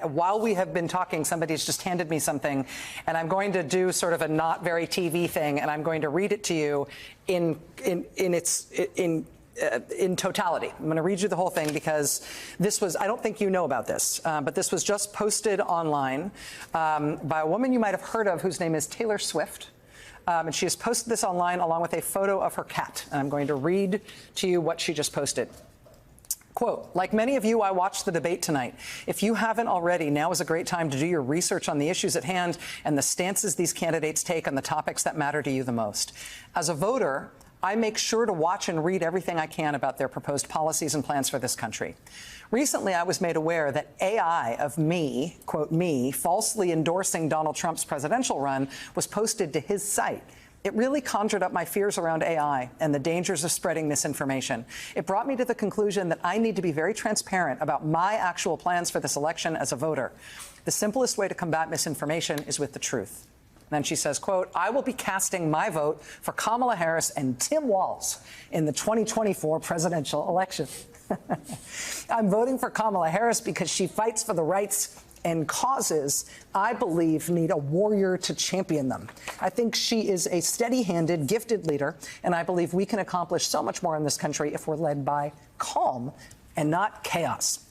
While we have been talking, somebody's just handed me something, and I'm going to do sort of a not very TV thing, and I'm going to read it to you in totality. I'm going to read you the whole thing because this was, I don't think you know about this, but this was just posted online by a woman you might have heard of whose name is Taylor Swift. And she has posted this online along with a photo of her cat. And I'm going to read to you what she just posted. Quote, like many of you, I watched the debate tonight. If you haven't already, now is a great time to do your research on the issues at hand and the stances these candidates take on the topics that matter to you the most. As a voter, I make sure to watch and read everything I can about their proposed policies and plans for this country. Recently, I was made aware that AI of me, quote, me, falsely endorsing Donald Trump's presidential run was posted to his site. It really conjured up my fears around AI and the dangers of spreading misinformation. It brought me to the conclusion that I need to be very transparent about my actual plans for this election as a voter. The simplest way to combat misinformation is with the truth. Then she says, quote, I will be casting my vote for Kamala Harris and Tim Walz in the 2024 presidential election. I'm voting for Kamala Harris because she fights for the rights and causes I believe need a warrior to champion them. I think she is a steady-handed, gifted leader, and I believe we can accomplish so much more in this country if we're led by calm and not chaos.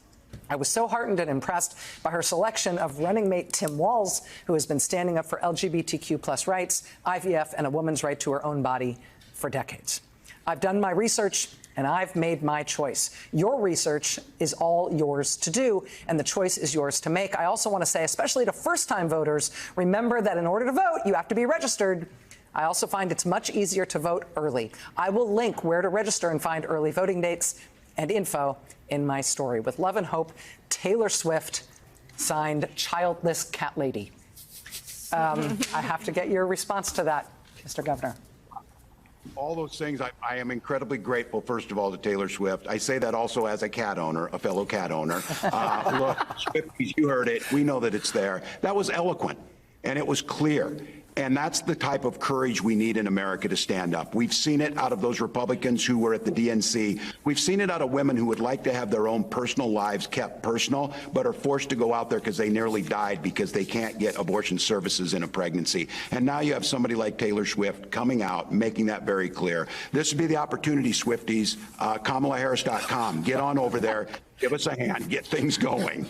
I was so heartened and impressed by her selection of running mate Tim Walz, who has been standing up for LGBTQ plus rights, IVF, and a woman's right to her own body for decades. I've done my research, and I've made my choice. Your research is all yours to do, and the choice is yours to make. I also want to say, especially to first-time voters, remember that in order to vote, you have to be registered. I also find it's much easier to vote early. I will link where to register and find early voting dates and info in my story. With love and hope, Taylor Swift, signed Childless Cat Lady. I have to get your response to that, Mr. Governor. All those things, I am incredibly grateful, first of all, to Taylor Swift. I say that also as a cat owner, a fellow cat owner. Look, Swifties, you heard it. We know that it's there. That was eloquent, and it was clear. And that's the type of courage we need in America to stand up. We've seen it out of those Republicans who were at the DNC. We've seen it out of women who would like to have their own personal lives kept personal, but are forced to go out there because they nearly died because they can't get abortion services in a pregnancy. And now you have somebody like Taylor Swift coming out, making that very clear. This would be the opportunity, Swifties. KamalaHarris.com. Get on over there. Give us a hand. Get things going.